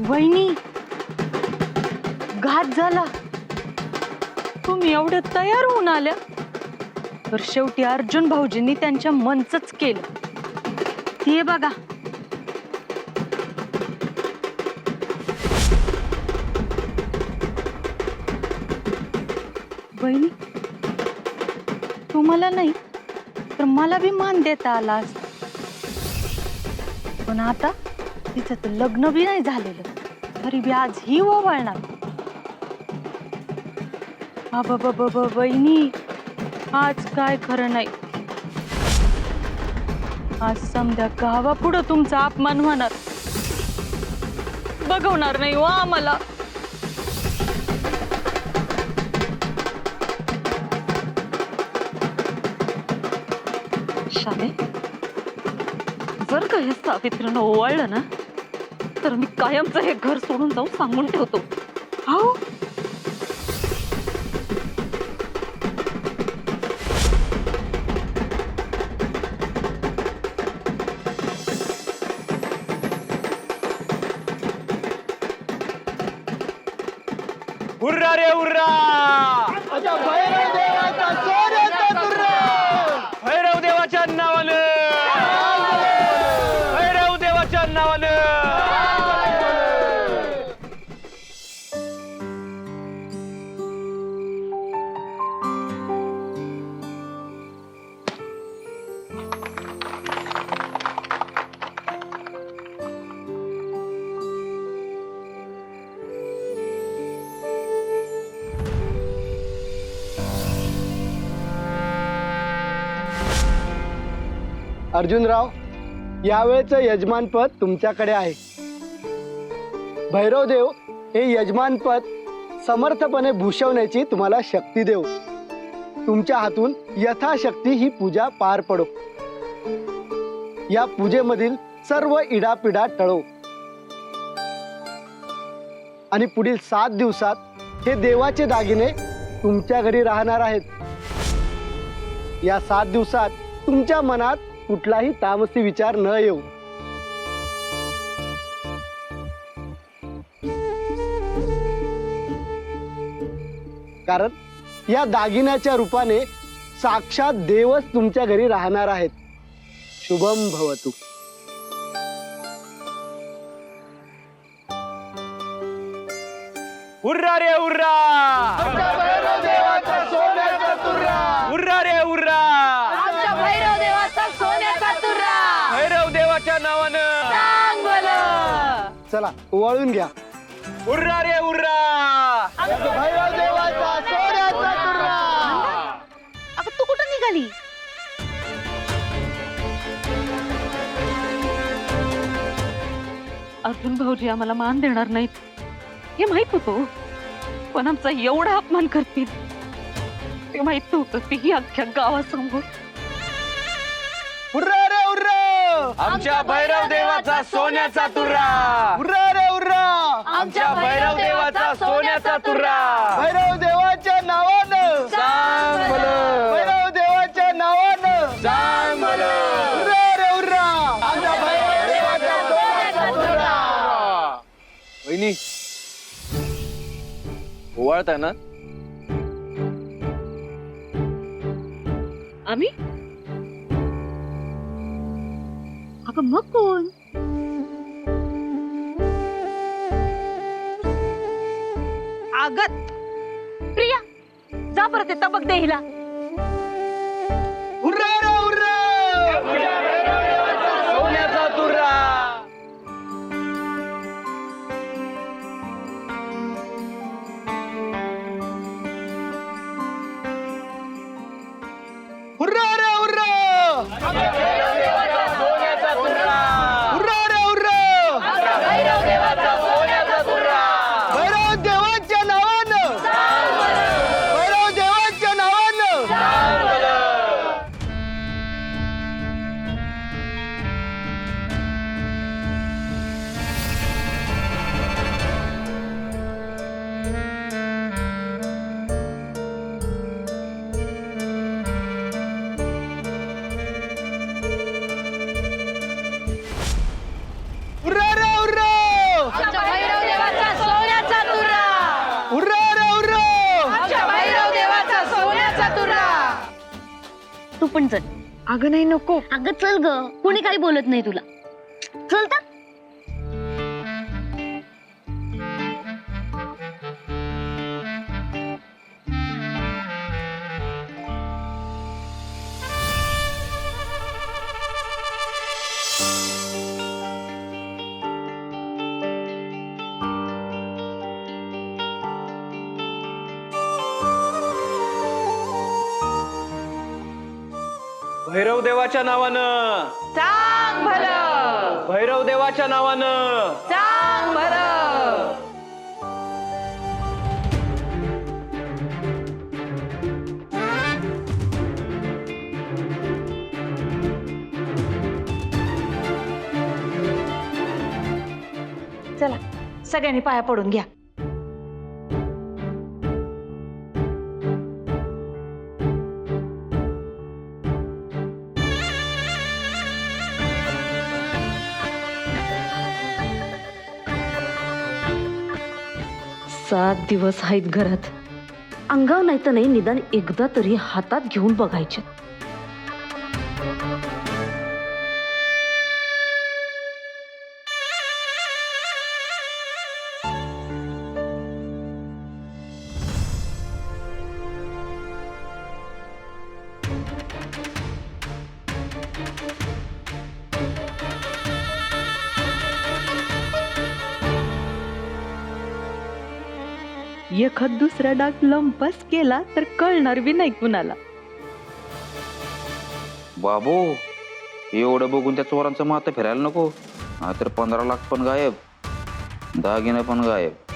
वहिनी, घात झाला. तुम्ही एवढं तयार होऊन आल्या तर शेवटी अर्जुन भाऊजींनी त्यांच्या मनचंच केलं. ते बघा. बहिणी तुम्हाला नाही तर मला बी मान देता आला असता. पण आता तिचं तर लग्न बी नाही झालेलं तरी बी आज ही ओवाळणार. बहिणी आज काय खरं नाही. आज समध्या गावापुढं तुमचा अपमान होणार. बघवणार नाही हो आम्हाला. शाले जर का हे सावित्रीनं ओवाळलं ना तर मी कायमचं हे घर सोडून जाऊ सांगून ठेवतो. हो हुर्रा रे हुर्रा! भैरव देवाच्या नावानं! भैरव देवाच्या नावानं! अर्जुनराव, यावेळेचं यजमानपद तुमच्याकडे आहे. भैरवदेव हे यजमानपद समर्थपणे भूषवण्याची तुम्हाला शक्ती देव. तुमच्या हातून यथाशक्ती ही पूजा पार पडो. या पूजेमधील सर्व इडापिडा टळो आणि पुढील 7 दिवसात हे देवाचे दागिने तुमच्या घरी राहणार आहेत. या 7 दिवसात तुमच्या मनात कुठलाही तामसी विचार न येऊ. कारण या दागिन्याच्या रूपाने साक्षात देवच तुमच्या घरी राहणार आहेत. शुभम भवतु. हुर्रा रे हुर्रा! हुर्रा रे हुर्रा! भैरव देवाचा सोन्याचा तुरा. भैरव देवाच्या नावानं! चला ओवाळून घ्या. हुर्रा रे हुर्रा! भैरव देवाचा सोन्याचा तुरा. अगं तू कुठं निघाली? अर्जुन भाऊजी आम्हाला मान देणार नाहीत हे माहित होतं. पण आमचा एवढा अपमान करतील ते माहित नव्हतं. तेही अख्ख्या गावासमोर. हुर्रा रे हुर्रा! आमच्या भैरव देवाचा सोन्याचा तुरा! हुर्रा रे हुर्रा! आमच्या भैरव देवाचा सोन्याचा तुरा! भैरव देवाच्या नावानं सांग भलं! भैरव देवाच्या नावानं सांग भलं! हुर्रा रे हुर्रा! आमच्या भैरव देवाच्या सोन्याचा तुरा! वहिनी ओवाळताय ना? आम्ही अगं मग कोण? अगं प्रिया जा परत ते तबक दे हिला. हुर्रा रे हुर्रा! सोन्याचा तुरा! हुर्रा रे हुर्रा! सोन्याचा तुरा! हुर्रा रे हुर्रा! भैरव देवाचा सोन्याचा तुरा! भैरव देवाच्या नावानं भैरव देवाच्या नावानं सांग भलं! हुर्रा रे हुर्रा! भैरव देवाचा सोन्याचा तुरा. हुर्रा रे हुर्रा! भैरव देवाचा सोन्याचा तुरा. तू पण चल. अगं नाही नको. अगं चल ग, कोणी काही बोलत नाही तुला. चल तर. भैरव देवाच्या नावानं सांग भलं, भैरव देवाच्या नावानं सांग भलं. चला सगळ्यांनी पाया पडून घ्या. सात दिवस आहेत घरात. अंगाव नाही तर नाही, निदान एकदा तरी हातात घेऊन बघायचे. एखाद दुसरा डाग लंपास केला तर कळणार बी नाही कुणाला. बाबू एवढं बघून त्या चोरांचं माथं फिरायला नको, नाहीतर 15 लाख पण गायब, दागिने पण गायब.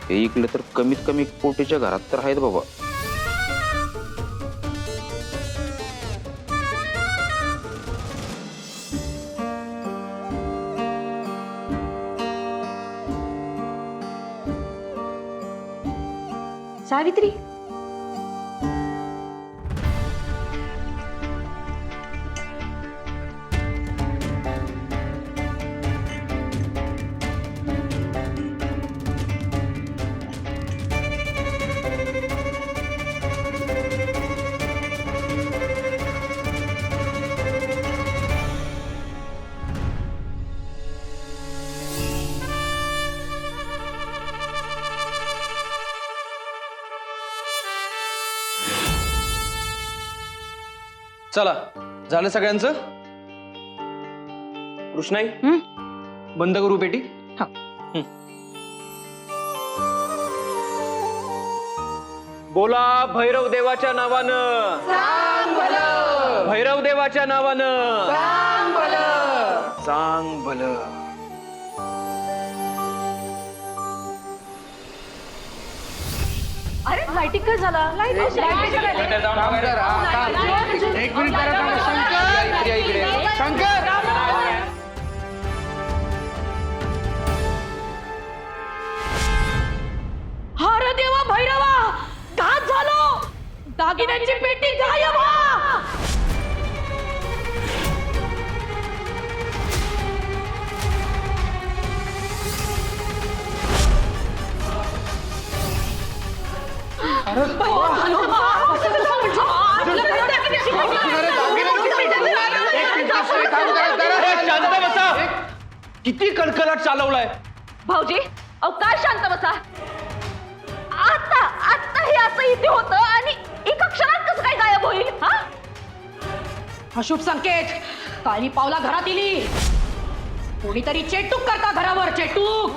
हे इकडे तर कमीत कमी कोटीच्या घरात तर आहेत बाबा. सावित्री, चला झालं सगळ्यांचं. कृष्णाई बंद करू पेटी. बोला भैरव देवाच्या नावानं सांग भलं, भैरव देवाच्या नावानं सांग भलं. सांग भलं. अरे लाईटिंग काय झाला? एक मिनिट जरा थांबा. शंकर, शंकर, हर देवा भैरवा, घात झालो, दागिन्यांची पेटी गायब. शांत बसा. किती कलकलाट चालवलाय. भाऊजी अहो काय शांत बसा. आता आता हे असं इथे होतं आणि एका क्षणात कसं काय गायब होईल? हा अशुभ संकेत. काळी पावला घरात इली, कोणीतरी चेटूक करता घरावर, चेटूक.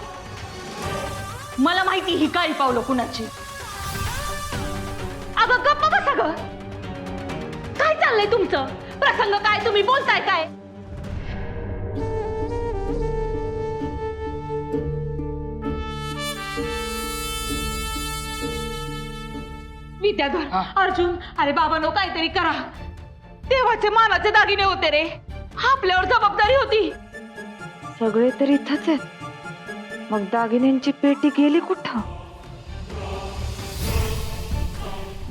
मला माहिती ही काळी पावलं कुणाची. अगं गप्प बसा ग. काय चाललंय तुमचं? प्रसंग काय? तुम्ही बोलताय काय? विद्याधर, अर्जुन, अरे बाबांनो काहीतरी करा. देवाचे मानाचे दागिने होते रे, आपल्यावर जबाबदारी होती. सगळे तर इथंच आहेत, मग दागिन्यांची पेटी गेली कुठं?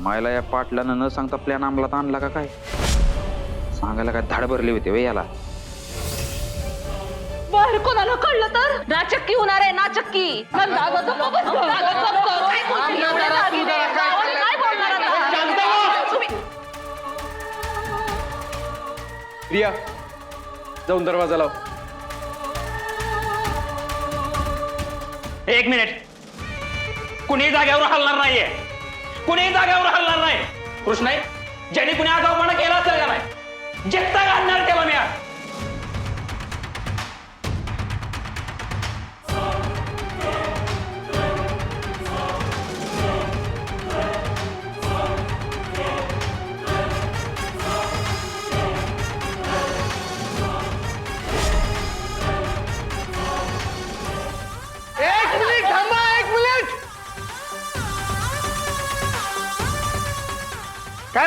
मायला या पाटलानं न सांगता प्लॅन अंमलात आणला का काय? सांगायला काय धाड भरली होती वे याला. बाहेर कोणाला कळलं तर नाचक्की होणार आहे, नाचक्की. प्रिया जाऊन दरवाजा लाव. एक मिनिट, कुणी जागेवर हलणार नाहीये, कुणी जागेवर हलणार नाही. कृष्णाई, ज्याने कुणी आगाऊपणा केला असेल का नाही, जित्ता घालणार त्याला मी आज.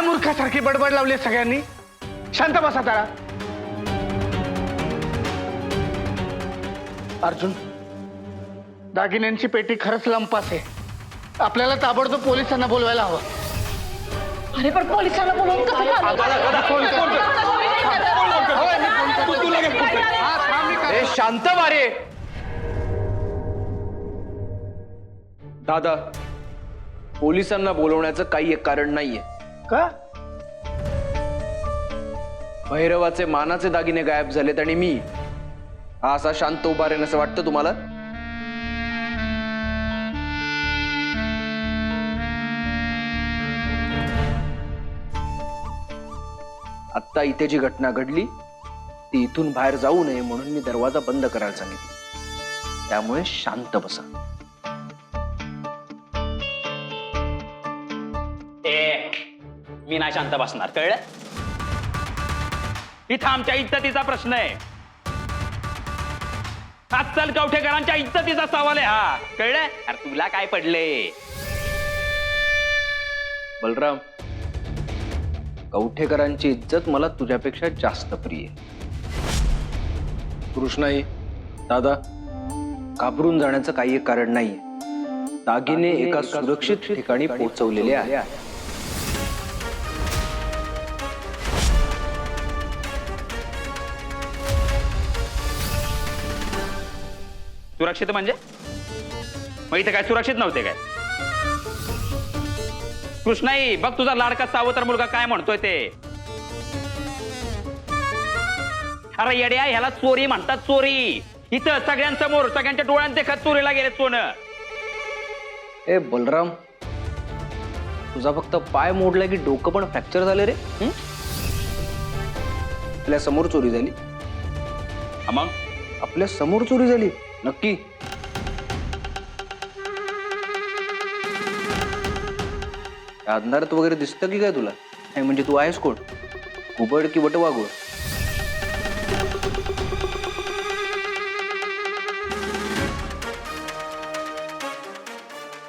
काय मूर्खासारखी बडबड लावली सगळ्यांनी? शांत बसा तारा. अर्जुन, दागिन्यांची पेटी खरंच लंपास आहे. आपल्याला ताबडतोब पोलिसांना बोलवायला हवं. अरे पण पोलिसांना बोलवून कसं घालवलं? फोन कर. ए, शांत मारे. दादा, पोलिसांना बोलवण्याचं काही एक कारण नाहीये. का? भैरवाचे मानाचे दागिने गायब झालेत आणि मी हा असा शांत उभा राहीन असं वाटतं तुम्हाला? आत्ता इथे जी घटना घडली ती इथून बाहेर जाऊ नये म्हणून मी दरवाजा बंद करायला सांगितलं. त्यामुळे शांत बसा. मी नाही शांत बसणार, कळलं? इथं आमच्या इज्जतीचा प्रश्न आहे. आजकाल कवठेकरांच्या इज्जतीचा सवाल आहे हा, कळलं? अरे तुला काय पडले? बलराम, कवठेकरांची इज्जत मला तुझ्यापेक्षा जास्त प्रिय. कृष्णाई, दादा, घाबरून जाण्याचं काही एक कारण नाहीये. दागिने एका सुरक्षित ठिकाणी पोहोचवलेले आहे. सुरक्षित म्हणजे? मग इथे काय सुरक्षित नव्हते काय? कृष्णाई, बघ तुझा लाडका सावत्र मुलगा काय म्हणतोय ते. अरे येड्या, ह्याला चोरी म्हणतात, चोरी. इथं सगळ्यांसमोर सगळ्यांच्या डोळ्यात देखत चोरीला गेले सोनं. ए बलराम, तुझा फक्त पाय मोडला की डोकं पण फ्रॅक्चर झाले रे? आपल्या समोर चोरी झाली. मग आपल्या समोर चोरी झाली नक्की? अंधारात वगैरे दिसतं की काय तुला? नाही म्हणजे तू आहेस कोण? घुबड की वटवाघूळ?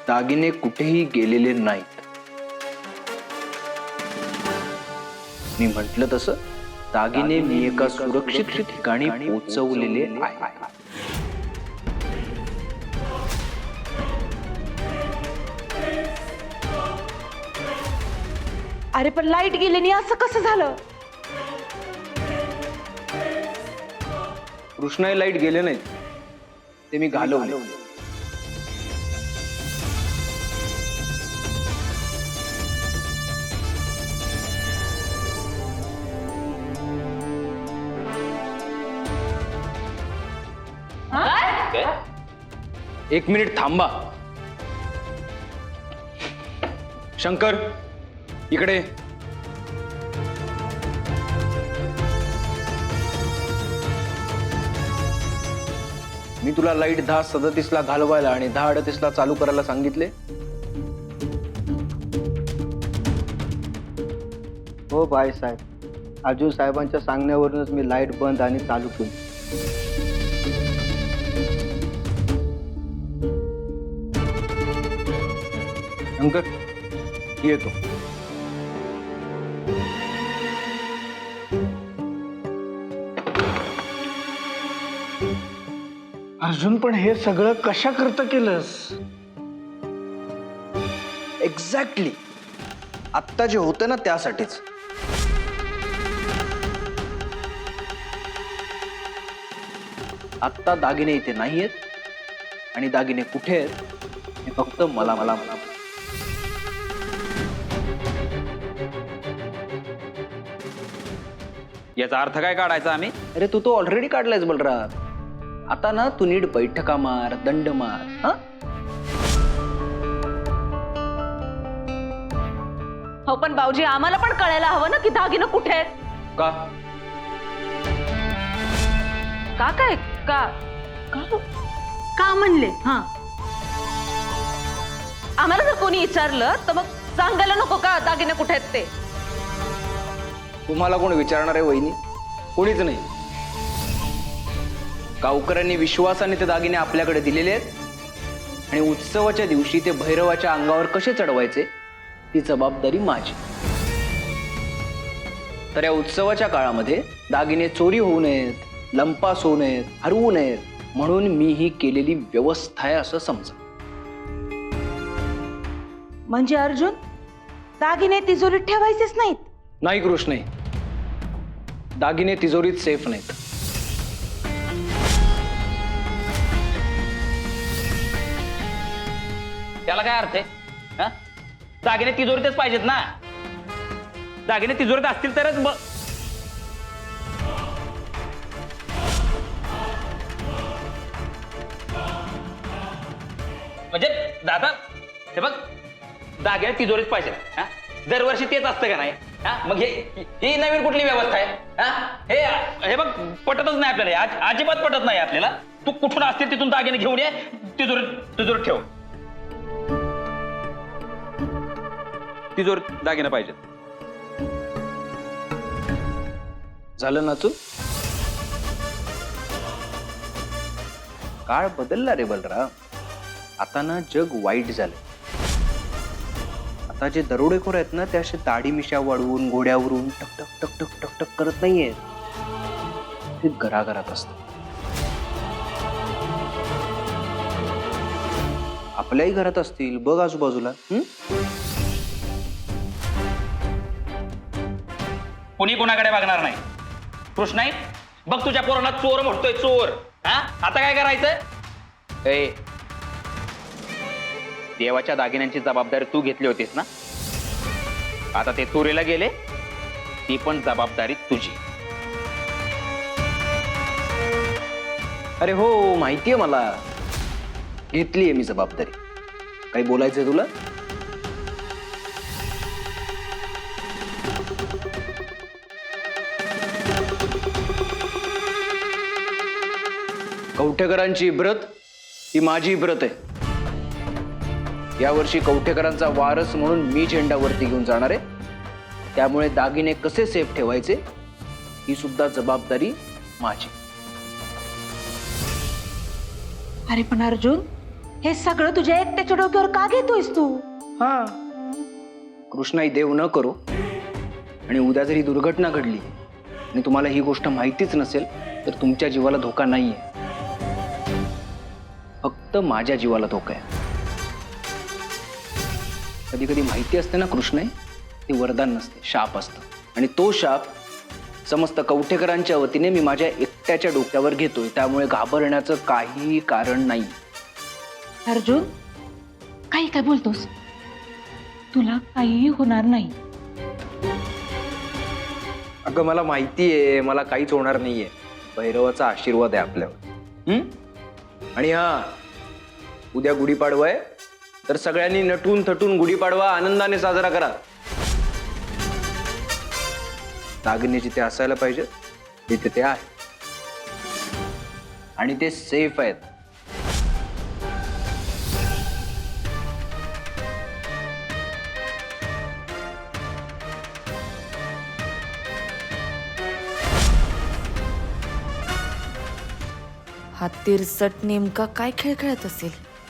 दागिने कुठेही गेलेले नाहीत. मी म्हटलं तसं दागिने मी एका सुरक्षित ठिकाणी पोहोचवलेले आहे. अरे पण लाईट गेली नाही असं कसं झालं? कृष्णाई, लाईट गेले नाहीत, ते मी घालवले. एक मिनिट थांबा. शंकर, इकडे. मी तुला लाईट 10:37 घालवायला आणि 10:38 चालू करायला सांगितले. हो बाळासाहेब, अर्जुन साहेबांच्या सांगण्यावरूनच मी लाईट बंद आणि चालू केली. शंकर, येतो. अर्जुन, पण हे सगळं कशा करता केलंस? एक्झॅक्टली आत्ता जे होतं ना त्यासाठीच. आत्ता दागिने इथे नाहीयेत आणि दागिने कुठे आहेत हे फक्त मला मला मला याचा अर्थ काय काढायचा आम्ही? अरे तू तो ऑलरेडी काढलायस बलराम. आता ना तू नीट बैठका मार, दंड मार. हा, हो पण भाऊजी, आम्हाला पण कळायला हवं ना की दागिनं कुठे आहेत. का? का काय? का का म्हणले? हा, आम्हाला जर कोणी विचारलं तर मग सांगायला नको का दागिने कुठे आहेत ते? तुम्हाला कोण विचारणार आहे वहिनी? कोणीच नाही. गावकऱ्यांनी विश्वासाने ते दागिने आपल्याकडे दिलेले आहेत आणि उत्सवाच्या दिवशी ते भैरवाच्या अंगावर कसे चढवायचे ती जबाबदारी माझी. तर या उत्सवाच्या काळामध्ये दागिने चोरी होऊ नयेत, लंपास होऊ नयेत, हरवू नयेत म्हणून मी ही केलेली व्यवस्था आहे असं समजा. म्हणजे अर्जुन दागिने तिजोरीत ठेवायचेच नाहीत? नाही कृष्ण, दागिने तिजोरीत सेफ नाहीत. त्याला काय अर्थ आहे? हा? दागिने तिजोरीतच पाहिजेत ना. दागिने तिजोरीत असतील तरच म्हणजे दादा हे बघ, दागिने तिजोरीत पाहिजे. हा? दरवर्षी तेच असतं का नाही? हा? मग ही नवीन कुठली व्यवस्था आहे? हा? हे बघ, पटतच नाही आपल्याला, अजिबात पटत नाही आपल्याला. तू कुठून असतील तिथून दागिने घेऊन ये, तिजोरीत ठेव. तिजोरीत दागिने पाहिजेत. झालं ना तू? काळ बदलला रे बलराम. आता ना जग वाईट झालं. आता जे दरोडेखोर आहेत ना ते असे दाढी मिशा वाढवून घोड्यावरून टकटक टकटक टकटक करत नाहीये, ते घराघरात असत. आपल्याही घरात असतील बघ आजूबाजूला. कोणी कोणाकडे बघणार नाही. कृष्ण बघ, तुझ्या पोराला चोर म्हणतोय, चोर. हा? आता काय करायचं? देवाच्या दागिन्यांची जबाबदारी तू घेतली होतीस ना, आता ते चोरीला गेले, ती पण जबाबदारी तुझी. अरे हो, माहितीये मला, घेतलीये मी जबाबदारी. काही बोलायचंय तुला? कवठेकरांची इब्रत ही माझी इब्रत आहे. यावर्षी कवठेकरांचा वारस म्हणून मी झेंडावरती घेऊन जाणार आहे. त्यामुळे दागिने कसे सेफ ठेवायचे ही सुद्धा जबाबदारी माझी. अरे पण अर्जुन, हे सगळं तुझ्या एकट्याच्या डोक्यावर का घेतोयस तू? हा, कृष्णाई देव न करो आणि उद्या जरी दुर्घटना घडली आणि तुम्हाला ही गोष्ट माहितीच नसेल तर तुमच्या जीवाला धोका नाहीये, फक्त माझ्या जीवाला धोका आहे. कधी कधी माहिती असते ना कृष्णाई, ते वरदान नसते, शाप असतं. आणि तो शाप समस्त कवठेकरांच्या वतीने मी माझ्या एकट्याच्या डोक्यावर घेतोय. त्यामुळे घाबरण्याचं काहीही कारण नाही. अर्जुन, काही काय बोलतोस? तुला काहीही होणार नाही. अगं मला माहितीये मला काहीच होणार नाहीये. भैरवाचा आशीर्वाद आहे आपल्यावर. आणि हा, उद्या गुढीपाडवा आहे, तर सगळ्यांनी नटून थटून गुढीपाडवा आनंदाने साजरा करा. दागिने जिथे असायला पाहिजे तिथे ते आहे आणि ते सेफ आहेत. हा तिरसट नेमका काय खेळ खेळत असेल?